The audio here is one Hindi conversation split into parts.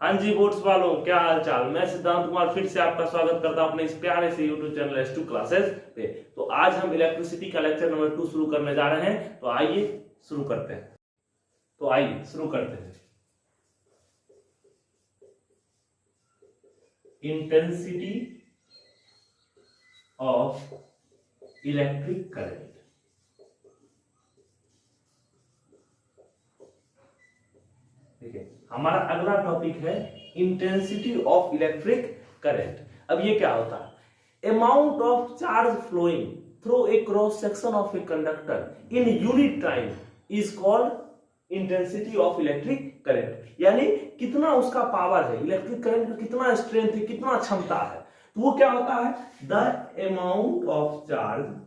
हाँ जी बोर्ड्स वालों, क्या हाल चाल। मैं सिद्धांत कुमार फिर से आपका स्वागत करता हूं अपने इस प्यारे से यूट्यूब चैनल S2 क्लासेस पे। तो आज हम इलेक्ट्रिसिटी का लेक्चर नंबर 2 शुरू करने जा रहे हैं। तो आइए शुरू करते हैं। Intensity of electric current. देखिए, हमारा अगला टॉपिक है इंटेंसिटी ऑफ इलेक्ट्रिक करंट। अब ये क्या होता है? Amount of charge flowing through a cross section of a conductor in unit time is called intensity of electric current. यानी कितना उसका पावर है, इलेक्ट्रिक करंट का कितना स्ट्रेंथ है, कितना क्षमता है। तो वो क्या होता है? The amount of charge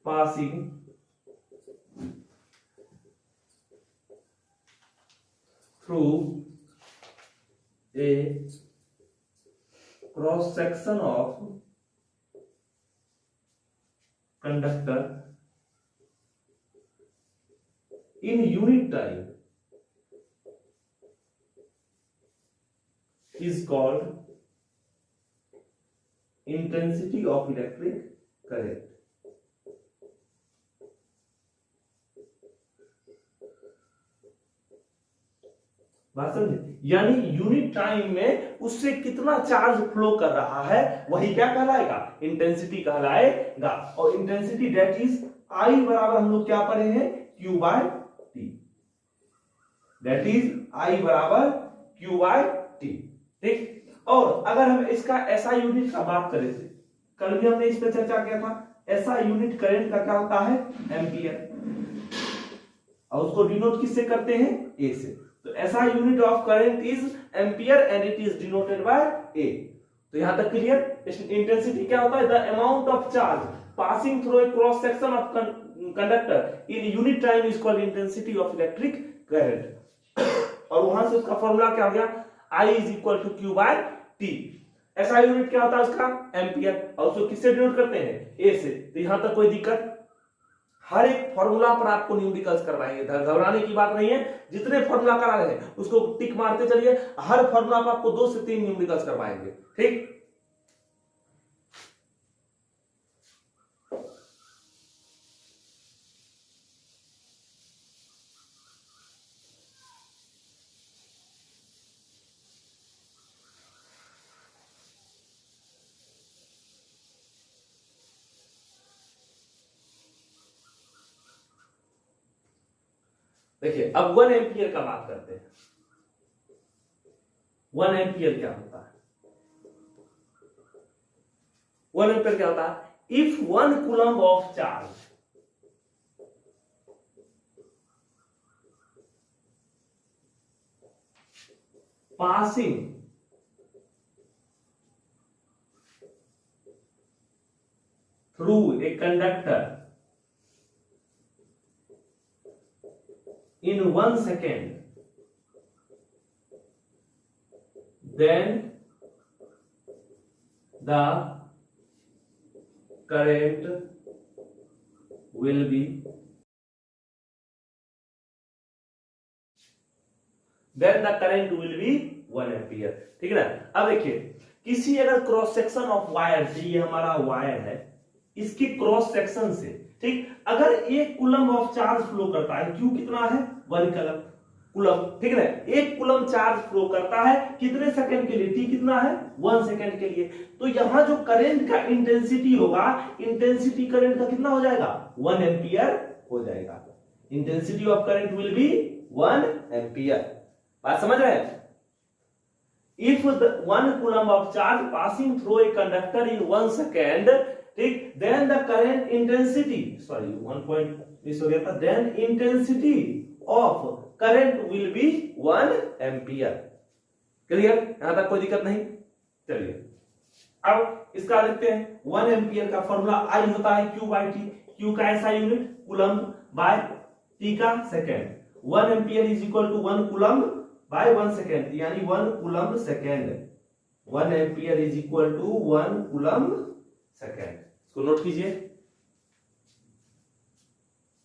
passing through a cross section of conductor in unit time is called intensity of electric current। बात समझे? यानी यूनिट टाइम में उससे कितना चार्ज फ्लो कर रहा है वही क्या कहलाएगा? इंटेंसिटी कहलाएगा। और इंटेंसिटी दैट इज आई बराबर हम लोग क्या पढ़े हैं? Q by T. That is I बराबर क्यू बाय टी। ठीक। और अगर हम इसका एसआई यूनिट का बात करें, कल भी हमने इस पर चर्चा किया था। एसआई यूनिट करंट का क्या होता है? एम्पियर। और उसको डिनोट किससे करते हैं? ए से। तो SI unit of current is ampere and it is denoted by A। तो यहां तक क्लियर? इंटेंसिटी क्या होता है? The amount of charge passing through a cross section of conductor in unit time is called intensity of electric current. और वहां से उसका फॉर्मूला क्या हो गया? I is equal to Q by T। SI unit क्या होता है उसका? एम्पियर। और उसको किससे डिनोट करते हैं? A से। तो यहां तक कोई दिक्कत? हर एक फॉर्मूला पर आपको न्यूमेरिकल्स करवाएंगे, घबराने की बात नहीं है। जितने फॉर्मूला करा रहे हैं उसको टिक मारते चलिए। हर फॉर्मूला पर आपको 2 से 3 न्यूमेरिकल्स करवाएंगे। ठीक। देखिए, अब 1 एम्पियर का बात करते हैं। 1 एम्पियर क्या होता है? 1 एम्पियर क्या होता है? If 1 coulomb of charge passing through a conductor in 1 second, then the current will be 1 ampere. ठीक है ना? अब देखिए, किसी अगर क्रॉस सेक्शन ऑफ वायर से, ये हमारा वायर है, इसकी क्रॉस सेक्शन से, ठीक, अगर 1 कूलम्ब ऑफ चार्ज फ्लो करता है, क्यू कितना है? 1 कूलम्ब। ठीक है ना? 1 कूलम्ब चार्ज फ्लो करता है कितने सेकंड के लिए? टी कितना है? 1 सेकंड के लिए। तो यहां जो करंट का इंटेंसिटी होगा, इंटेंसिटी करंट का कितना हो जाएगा? 1 एम्पियर हो जाएगा। Intensity of current will be 1 ampere. बात समझ रहे हैं? If 1 coulomb of charge passing through a conductor in 1 second, ठीक, then the current intensity, sorry 1 point miss हो गया था, then intensity of current will be 1 ampere. Clear? यहां तक कोई दिक्कत नहीं? चलिए अब इसका देखते हैं। 1 एम्पियर का फॉर्मूला I होता है Q बाय T। Q का SI unit coulomb by T का second. 1 ampere is equal to 1 coulomb by 1 second, यानी 1 coulomb second. 1 ampere is equal to 1 coulomb second. इसको नोट कीजिए।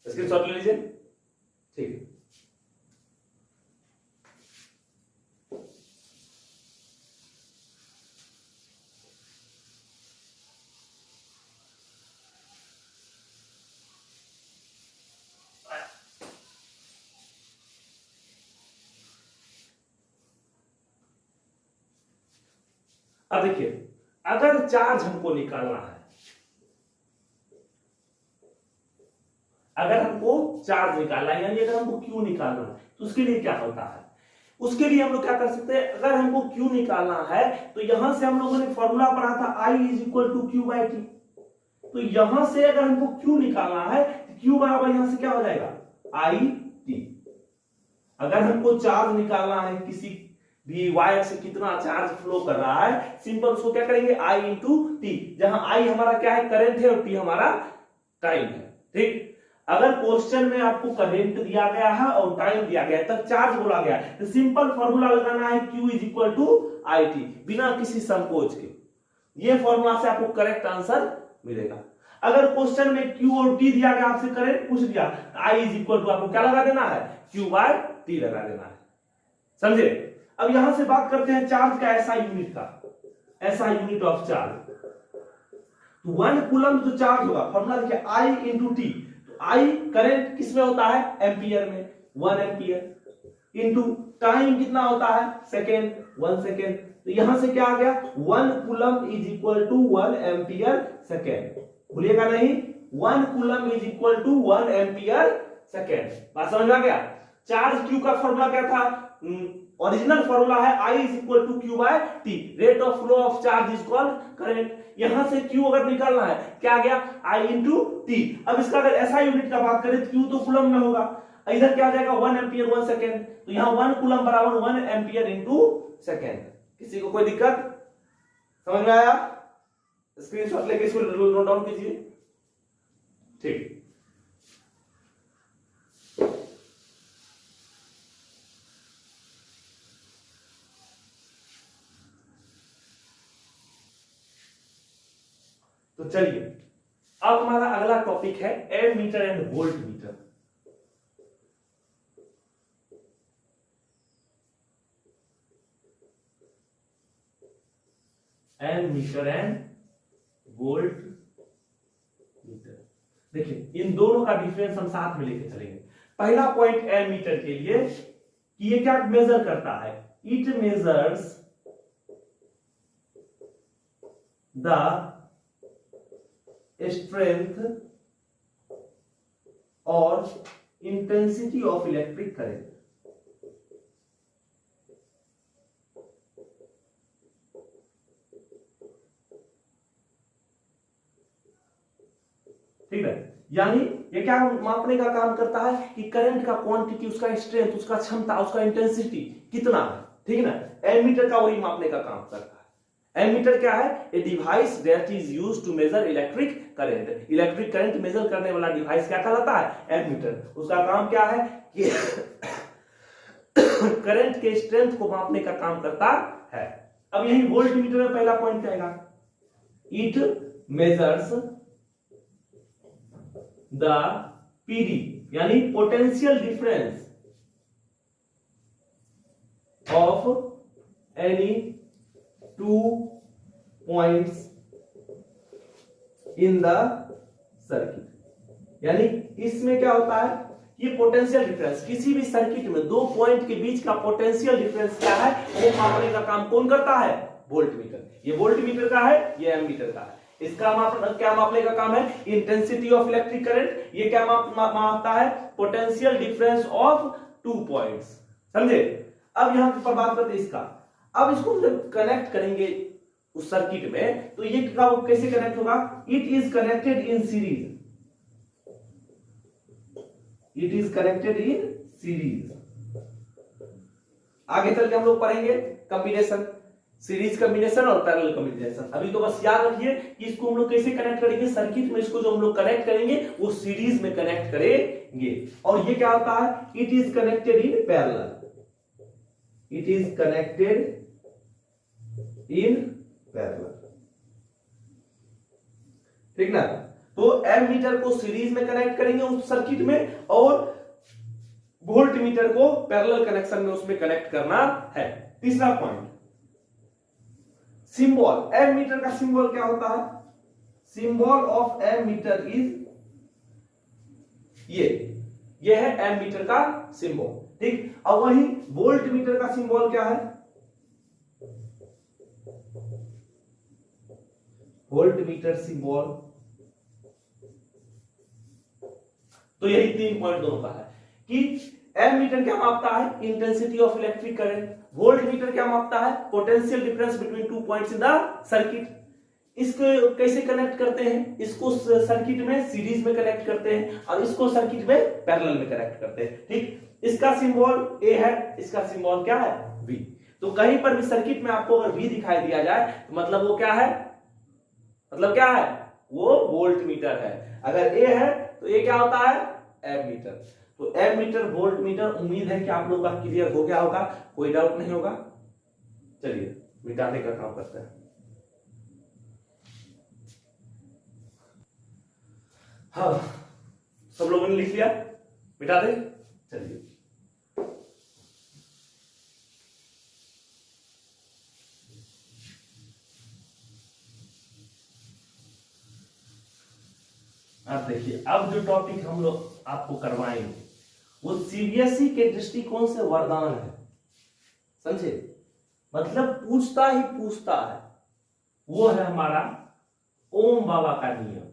स्क्रीनशॉट ले लीजिए। ठीक है, अब देखिए, अगर चार्ज हमको निकालना है, अगर हमको चार्ज निकालना है, यानी अगर हमको क्यू निकालना है, तो उसके लिए क्या होता है, उसके लिए हम लोग क्या कर सकते हैं, अगर हमको क्यू निकालना है तो यहां से हम लोगों ने फॉर्मूला पढ़ा था I is equal to Q by T. तो यहां से अगर हमको क्यू निकालना है तो क्यू बराबर यहां से क्या हो जाएगा, आई टी। अगर हमको चार्ज निकालना है, किसी भी वायर से कितना चार्ज फ्लो कर रहा है, सिंपल उसको क्या करेंगे, I इंटू टी, जहां I हमारा क्या है, करंट है, और T हमारा टाइम है। ठीक, अगर क्वेश्चन में आपको करंट दिया गया है और टाइम दिया गया है, तब चार्ज बोला गया है, तो सिंपल फॉर्मूला लगाना है, Q is equal to I T, बिना किसी संकोच के। ये फॉर्मूला से आपको करेक्ट आंसर मिलेगा। अगर क्वेश्चन में Q और T दिया गया, आपसे करंट पूछ दिया, I इज इक्वल टू आपको क्या लगा देना है, Q बाय T लगा देना है। समझे? अब यहां से बात करते हैं चार्ज का ऐसा यूनिट का, ऐसा यूनिट ऑफ चार्ज। तो 1 कूलम जो चार्ज होगा, फॉर्मूला देखिए, I इंटू टी। तो I करंट किस में होता है, एम्पियर में, 1 एम्पियर इंटू टाइम कितना होता है, सेकेंड, 1 सेकेंड। तो यहां से क्या आ गया, 1 coulomb is equal to 1 ampere second. भूलिएगा नहीं, 1 coulomb is equal to 1 ampere second. बात समझ में आ गया? चार्ज क्यू का फॉर्मूला क्या था, ओरिजिनल फॉर्मूला है I is equal to Q by T, rate of flow of charge is called current. यहां से Q अगर निकालना है, क्या आ गया, I इंटू टी। अब इसका अगर ऐसा यूनिट का बात करें तो Q तो कूलम में होगा, इधर क्या आ जाएगा, 1 एम्पियर 1 सेकेंड। तो यहां 1 कूलम बराबर 1 एम्पियर इंटू सेकेंड। किसी को कोई दिक्कत, समझ में आया? स्क्रीनशॉट लेके इसको नोट डाउन कीजिए। ठीक, तो चलिए, अब हमारा अगला टॉपिक है ammeter and voltmeter. Ammeter and voltmeter. देखिए, इन दोनों का डिफरेंस हम साथ में लेके चलेंगे। पहला पॉइंट एमीटर के लिए कि ये क्या मेजर करता है, इट मेजर्स द strength और इंटेंसिटी ऑफ इलेक्ट्रिक करंट। ठीक है, यानी ये क्या मापने का काम करता है कि करंट का क्वांटिटी, उसका स्ट्रेंथ, उसका क्षमता, उसका इंटेंसिटी कितना है। ठीक है ना, एमीटर का वही मापने का काम करता है। एमीटर क्या है, a device that is used to measure electric current. Electric current measure करने वाला डिवाइस क्या कहलाता है, एमीटर। उसका काम क्या है कि करंट के स्ट्रेंथ को मापने का काम करता है। अब यही वोल्ट मीटर में पहला पॉइंट क्या आएगा, इट मेजर्स द पीडी, यानी potential difference of any 2 points in the circuit. यानी इसमें क्या होता है, ये पोटेंशियल डिफरेंस, किसी भी सर्किट में 2 पॉइंट के बीच का पोटेंशियल डिफरेंस क्या है, वो मापने का काम कौन करता है, वोल्ट मीटर। ये वोल्ट मीटर का है, ये एमीटर का है। इसका क्या मापने का काम है, इंटेंसिटी ऑफ इलेक्ट्रिक करंट। ये क्या मापता है, पोटेंशियल डिफरेंस ऑफ 2 पॉइंट्स। समझे? अब यहां पर बात करते हैं इसका। अब इसको जब कनेक्ट करेंगे उस सर्किट में, तो ये कैसे कनेक्ट होगा, it is connected in series. It is connected in series. आगे चल के हम लोग पढ़ेंगे कॉम्बिनेशन, सीरीज कॉम्बिनेशन और पैरेलल कॉम्बिनेशन। अभी तो बस याद रखिए कि इसको हम लोग कैसे कनेक्ट करेंगे सर्किट में। इसको जो हम लोग कनेक्ट करेंगे वो सीरीज में कनेक्ट करेंगे। और ये क्या होता है, it is connected in parallel. It is connected in parallel. ठीक ना? तो एमीटर को सीरीज में कनेक्ट करेंगे उस सर्किट में, और वोल्ट मीटर को पैरेलल कनेक्शन में उसमें कनेक्ट करना है। तीसरा पॉइंट, सिंबल। एमीटर का सिंबल क्या होता है? सिंबल ऑफ एमीटर इज ये है एमीटर का सिंबल, ठीक। अब वही वोल्ट मीटर का सिंबल क्या है? वोल्ट मीटर सिंबल, तो यही 3 पॉइंट दोनों का है कि एमीटर क्या मापता है? Intensity of electric current. Volt meter क्या मापता है? Potential difference between 2 points in the circuit. इसको कैसे कनेक्ट करते हैं? इसको सर्किट में सीरीज में कनेक्ट करते हैं और इसको सर्किट में पैरेलल में कनेक्ट करते हैं, ठीक। इसका सिंबल ए है, इसका सिंबल क्या है? वी। तो कहीं पर भी सर्किट में आपको अगर वी दिखाई दिया जाए तो मतलब वो क्या है? मतलब क्या है? वो वोल्ट मीटर है। अगर ए है तो ए क्या होता है? एमीटर। तो एमीटर वोल्ट मीटर, उम्मीद है कि आप लोग का क्लियर हो गया होगा, कोई डाउट नहीं होगा। चलिए मिटाने का काम करते हैं। हाँ, सब लोगों ने लिख लिया? मिटा दे। चलिए अब देखिए, अब जो टॉपिक हम लोग आपको करवाएंगे वो सीबीएसई के दृष्टिकोण से वरदान है, समझे? मतलब पूछता ही पूछता है। वो है हमारा ओम बाबा का नियम,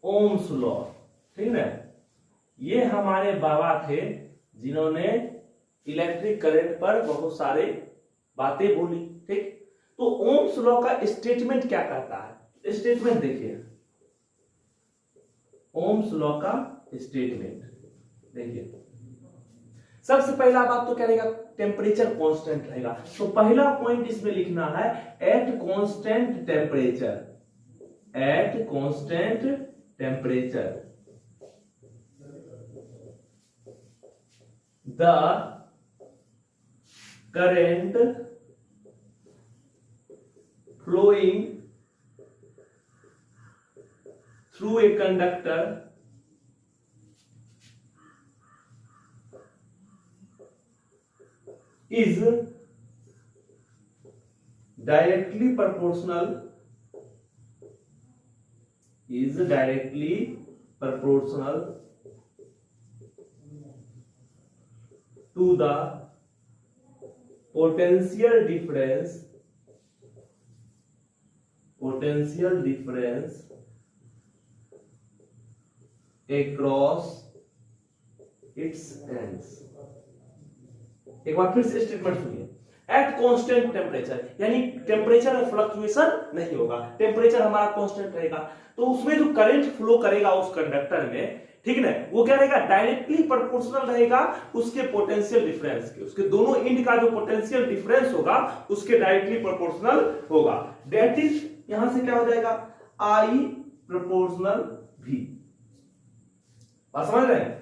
ओम्स लॉ, ठीक है। ये हमारे बाबा थे जिन्होंने इलेक्ट्रिक करंट पर बहुत सारे बातें बोली, ठीक। तो ओम्स लॉ का स्टेटमेंट क्या कहता है? स्टेटमेंट देखिए, ओम्स लॉ का स्टेटमेंट देखिए। सबसे पहला बात तो क्या रहेगा? टेम्परेचर कांस्टेंट रहेगा। तो पहला पॉइंट इसमें लिखना है, at constant temperature, eight constant temperature the current flowing through a conductor is directly proportional to the potential difference across its ends। एक बार फिर से स्टेटमेंट सुनिए, एट कांस्टेंट टेम्परेचर, यानी टेम्परेचर में फ्लक्चुएशन नहीं होगा, टेम्परेचर हमारा कांस्टेंट रहेगा। तो उसमें जो करंट फ्लो करेगा उस कंडक्टर में, ठीक है ना, वो क्या रहेगा? डायरेक्टली प्रोपोर्शनल रहेगा उसके पोटेंशियल डिफरेंस के, उसके दोनों एंड का जो पोटेंशियल डिफरेंस होगा उसके डायरेक्टली प्रोपोर्शनल होगा। दैट इज, यहां से क्या हो जाएगा? I proportional V. बात समझ रहे हैं?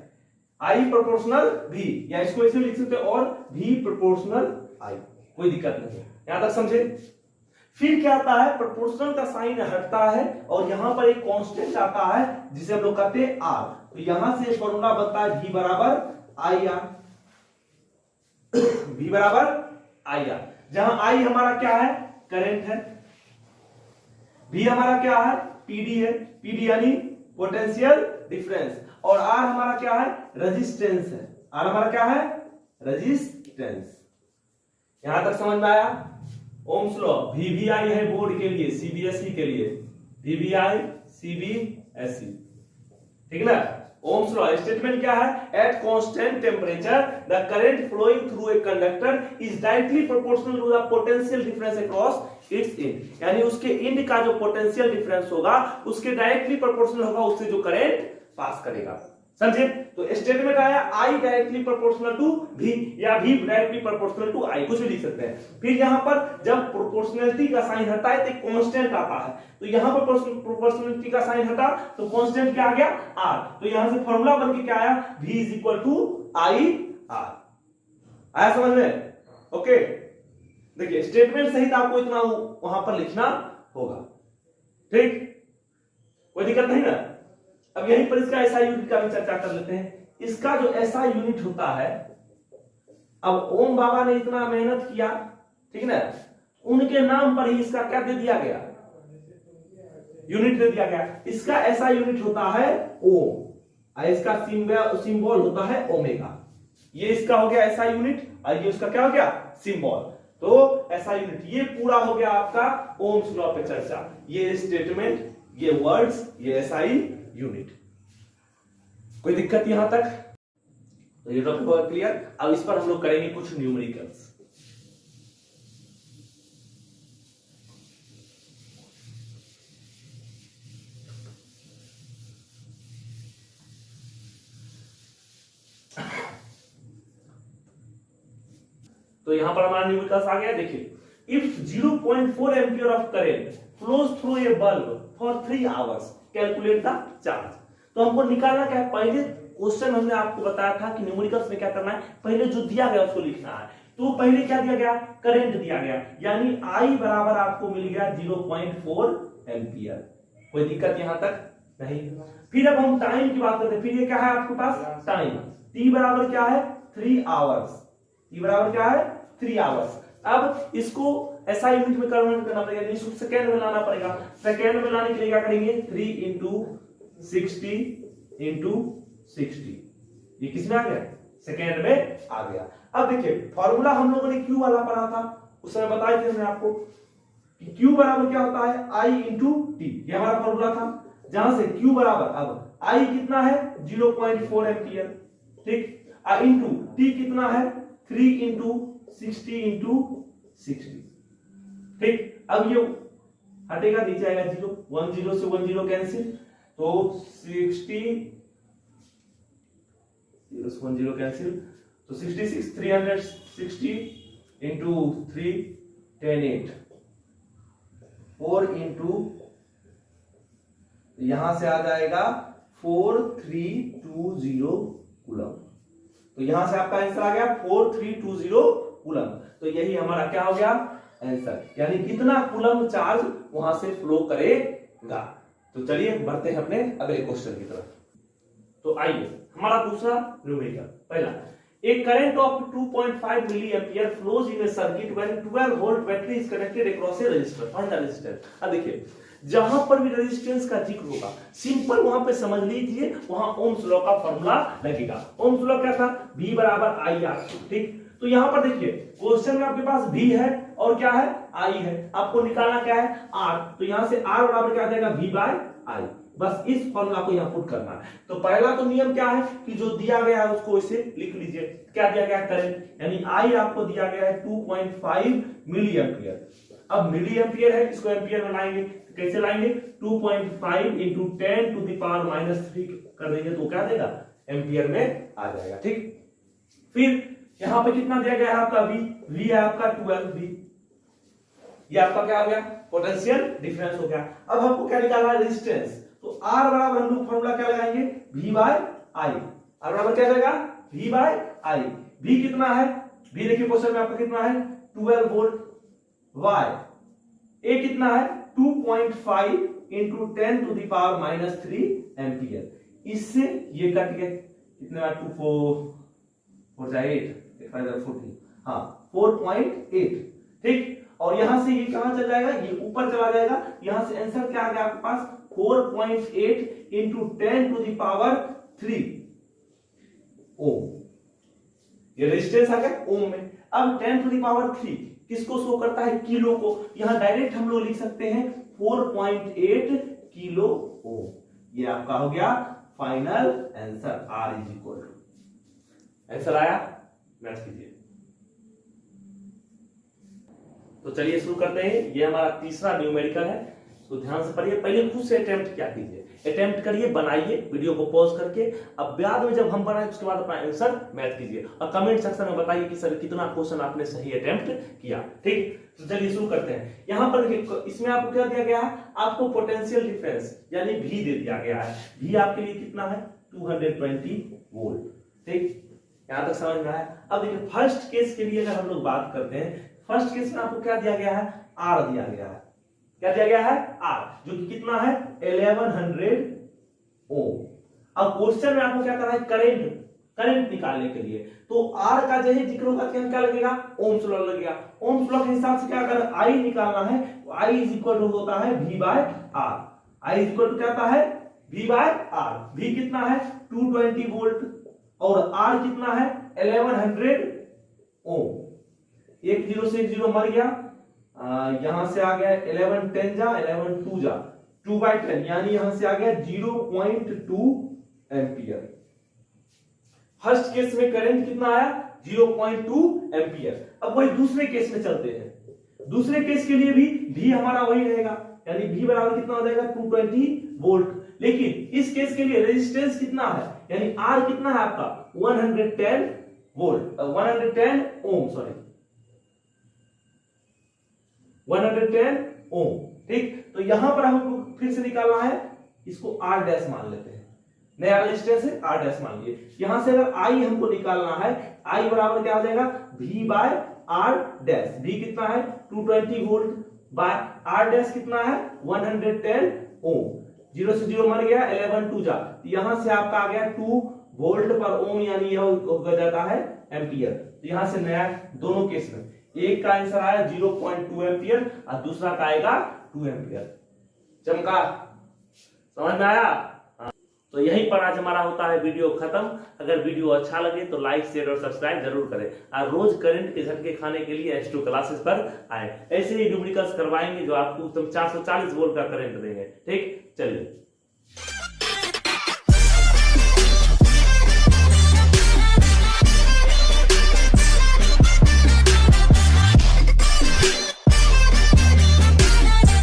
आई प्रोपोर्शनल वी, या इसको ऐसे लिख सकते हैं, और वी प्रोपोर्शनल आई, कोई दिक्कत नहीं है, यहां तक समझे? फिर क्या आता है? प्रोपोर्शनल का साइन हटता है और यहां पर एक कांस्टेंट आता है जिसे हम लोग कहते हैं आर। तो यहां से फॉर्मूला बनता है वी बराबर आई आर, वी बराबर आई आर, जहां आई हमारा क्या है? करंट है, वी हमारा क्या है? पीडी है, पीडी यानी पोटेंशियल डिफरेंस, और आर हमारा क्या है? रेजिस्टेंस है, आर हमारा क्या है? रेजिस्टेंस। यहां तक समझ में आया? ओम्स लॉ, वीवीआई है बोर्ड के लिए, सीबीएसई के लिए, वीवीआई सीबीएसई, ठीक है ना। ओम्स लॉ स्टेटमेंट क्या है? At constant temperature the current flowing through a conductor is directly proportional to the potential difference across its end, यानी उसके एंड का जो पोटेंशियल डिफरेंस होगा उसके डायरेक्टली प्रोपोर्शनल होगा उससे जो करंट पास करेगा, समझे? तो स्टेटमेंट आया I directly proportional to V, या V directly proportional to I, कुछ भी लिख सकते हैं। फिर यहां पर जब प्रोपोर्शनलिटी का साइन हटा है तो एक कांस्टेंट आता है, तो यहां पर प्रोपोर्शनलिटी का साइन हटा तो कांस्टेंट क्या आ गया? आर। तो यहां से फॉर्मूला बन के क्या आया? V is equal to I R. आया समझ में? ओके, देखिए स्टेटमेंट सहित आपको इतना वहां पर लिखना होगा, ठीक। कोई दिक्कत नहीं ना। अब यहीं पर इसका एसआई यूनिट का भी चर्चा कर लेते हैं। इसका जो एसआई यूनिट होता है, अब ओम बाबा ने इतना मेहनत किया, ठीक ना, उनके नाम पर ही इसका क्या दे दिया गया, यूनिट दे दिया गया। इसका एसआई यूनिट होता है ओम, इसका सिंबल होता है ओमेगा। ये इसका हो गया एसआई यूनिट और ये उसका क्या हो गया, सिंबल। तो एसआई यूनिट ये पूरा हो गया आपका ओम्स लॉ पे चर्चा। ये स्टेटमेंट, ये वर्ड्स, ये एसआई यूनिट। कोई दिक्कत यहां तक? तो ये टॉपिक हुआ क्लियर। अब इस पर हम लोग करेंगे कुछ न्यूमेरिकल्स। तो यहां पर हमारा न्यूमेरिकल्स आ गया। देखिए, if 0.4 ampere of current flows through a bulb for 3 hours, calculate the charge. तो हमको निकालना क्या है, पहले क्वेश्चन हमने आपको बताया था कि न्यूमेरिकल्स में क्या करना है, पहले जो दिया गया उसको लिखना है। तो पहले क्या दिया गया, करंट दिया गया, यानी I बराबर आपको मिल गया 0.4 एम्पियर। कोई दिक्कत यहां तक नहीं। फिर अब हम टाइम की बात करते हैं। फिर ये क्या है आपके पास, टाइम। T बराबर क्या है, 3 आवर्स। T बराबर क्या है, 3 आवर्स। अब इसको एसआई यूनिट में कन्वर्ट करना पड़ेगा, इसको सेकेंड में लाना पड़ेगा। सेकेंड में लाने के लिए क्या करेंगे, 3 इंटू 60 इंटू 60। ये किसमें आ गया, सेकेंड में आ गया। अब देखिए, फॉर्मूला हम लोगों ने क्यू वाला पढ़ा था, उस समय बताए थे हमने आपको कि क्यू बराबर क्या होता है, आई इंटू टी। ये हमारा फॉर्मूला था, जहां से क्यू बराबर, अब आई कितना है 0.4 एम्पियर, ठीक, इंटू टी कितना है 3 इंटू 60 इंटू 60, ठीक। अब ये हटेगा, नीचे आएगा 0, 1 0 से 1 0 कैंसिल, तो 60 0 से 1 0 कैंसिल, तो 66 360 इंटू 3 10 8 4 इंटू, यहां से आ जाएगा 4320 कूलम। तो यहां से आपका आंसर आ गया 4320 कूलम। तो यही हमारा क्या हो गया आंसर, यानी कितना कूलम चार्ज वहां से फ्लो करेगा। तो चलिए बढ़ते हैं अपने अगले क्वेश्चन की तरफ। तो आइए हमारा दूसरा न्यूमेरिकल। पहला, एक current of 2.5 milli ampere flows in a circuit when 12 volt battery is connected across a resistor, find the resistance. अब देखिए, जहां पर भी रेजिस्टेंस का जिक्र होगा, सिंपल वहां पे समझ लीजिए, वहां ओम्स लॉ का फॉर्मूला लगेगा। ओम्स लॉ क्या था, V बराबर आई आर, ठीक। तो यहां पर देखिए, क्वेश्चन में आपके पास V है और क्या है, I है। आपको निकालना क्या है, R। तो यहां से R बराबर क्या आ जाएगा, V बाय I। बस इस फॉर्मूला को यहां पुट करना है। तो पहला तो नियम क्या है कि जो दिया गया है उसको इसे लिख लीजिए। क्या दिया गया है, करंट, यानी I आपको दिया गया है 2.5 मिली एम्पियर। अब मिली एम्पियर है, इसको एम्पियर में लाएंगे, कैसे लाएंगे, 2.5 इंटू 10 टू द पावर -3 कर देंगे तो क्या देगा, एम्पियर में आ जाएगा, ठीक। फिर यहां पे कितना दिया गया है आपका V है आपका 12V। ये आपका क्या हो गया, पोटेंशियल डिफरेंस हो गया। अब हमको क्या निकालना है, रेजिस्टेंस। तो R बराबर हम लोग फॉर्मूला क्या लगाएंगे, V बाय I। R बराबर क्या जाएगा, V बाय I। V कितना है, V देखिए क्वेश्चन में आपका कितना है 12 वोल्ट, Y A कितना है 2.5 into 10 to the power -3 ampere. इससे ये कट गए, कितने बार 2 4 8 5 14, हाँ 4.8, ठीक। और यहां से ये कहां चल जाएगा, ये ऊपर चला जाएगा। यहां से आंसर क्या आ गया आपके पास, 4.8 इंटू 10 टू द पावर 3 ओम। ये रेजिस्टेंस आ गया ओम में। अब 10 टू द पावर 3 किसको शो करता है, किलो को। यहां डायरेक्ट हम लोग लिख सकते हैं 4.8 किलो ओम। ये आपका हो गया final answer, R is equal to. Answer आया, मैच कीजिए। तो चलिए शुरू करते हैं। ये हमारा तीसरा न्यूमेरिकल है, तो ध्यान से पढ़िए। पहले खुद से अटेम्प्ट क्या कीजिए, अटेम्प्ट करिए, बनाइए, वीडियो को पॉज करके। अब बाद में जब हम बनाए उसके बाद अपना आंसर मैच कीजिए और कमेंट सेक्शन में बताइए कि सर कितना क्वेश्चन आपने सही अटेम्प्ट किया, ठीक। तो चलिए शुरू करते हैं। यहां पर देखिए, इसमें आपको क्या दिया गया है, आपको पोटेंशियल डिफरेंस यानी V दे दिया गया है। V आपके लिए कितना है 220 वोल्ट, ठीक। यहां तक समझ में आया। अब देखिए, फर्स्ट केस के लिए अगर हम लोग बात करते हैं, फर्स्ट केस में आपको क्या दिया गया है, R दिया गया है, क्या दिया गया है R, जो कि कितना है 1100 ओम। अब क्वेश्चन में आपको क्या करना है, करंट निकालने के लिए तो R का जो है जिक्र होगा क्या लगेगा, ओम्स लॉ लगेगा। ओम्स लॉ के हिसाब से क्या अगर I निकालना है तो I इज इक्वल टू होता है V by R। I is equal to क्या होता है V बाय R। V कितना है 220 वोल्ट और R कितना है 1100 ओम। 1 0 से 1 0 मर गया, यहां से आ गया 11 10 जा 11 2 जा 2 बाय 10, यानी यहां से आ गया 0.2 एम्पियर। फर्स्ट केस में करंट कितना आया 0.2 एम्पियर। अब वही दूसरे केस में चलते हैं। दूसरे केस के लिए भी V हमारा वही रहेगा, यानी V बराबर कितना हो जाएगा 220 वोल्ट। लेकिन इस केस के लिए रेजिस्टेंस कितना है, यानी R कितना है आपका 110 वोल्ट 110 ओम, सॉरी 110 ओम। ठीक, तो यहां पर हमको फिर से निकालना है, इसको R डैश मान लेते हैं, नया रेजिस्टेंस है R डैश मान लिए। यहां से अगर I हमको निकालना है, I बराबर क्या हो जाएगा V by R dash. V कितना है 220 वोल्ट बाय R डैश कितना है 110 ओम। 0 से 0 मर गया 11 2 जा, यहां से आपका आ गया 2 वोल्ट पर ओम, यानी यह हो जाता है एम्पियर। तो यहां से नया दोनों केस में एक का आंसर आया 0.2 एम्पियर और दूसरा का आएगा 2 एम्पियर। चमका, समझ में आया? तो यहीं पर आज हमारा होता है वीडियो खत्म। अगर वीडियो अच्छा लगे तो लाइक शेयर और सब्सक्राइब जरूर करें और रोज करंट के झटके खाने के लिए H2 क्लासेस पर आए। ऐसे ही न्यूमेरिकल्स करवाएंगे जो आपको 440 वोल्ट का करंट देंगे। ठीक, चलिए।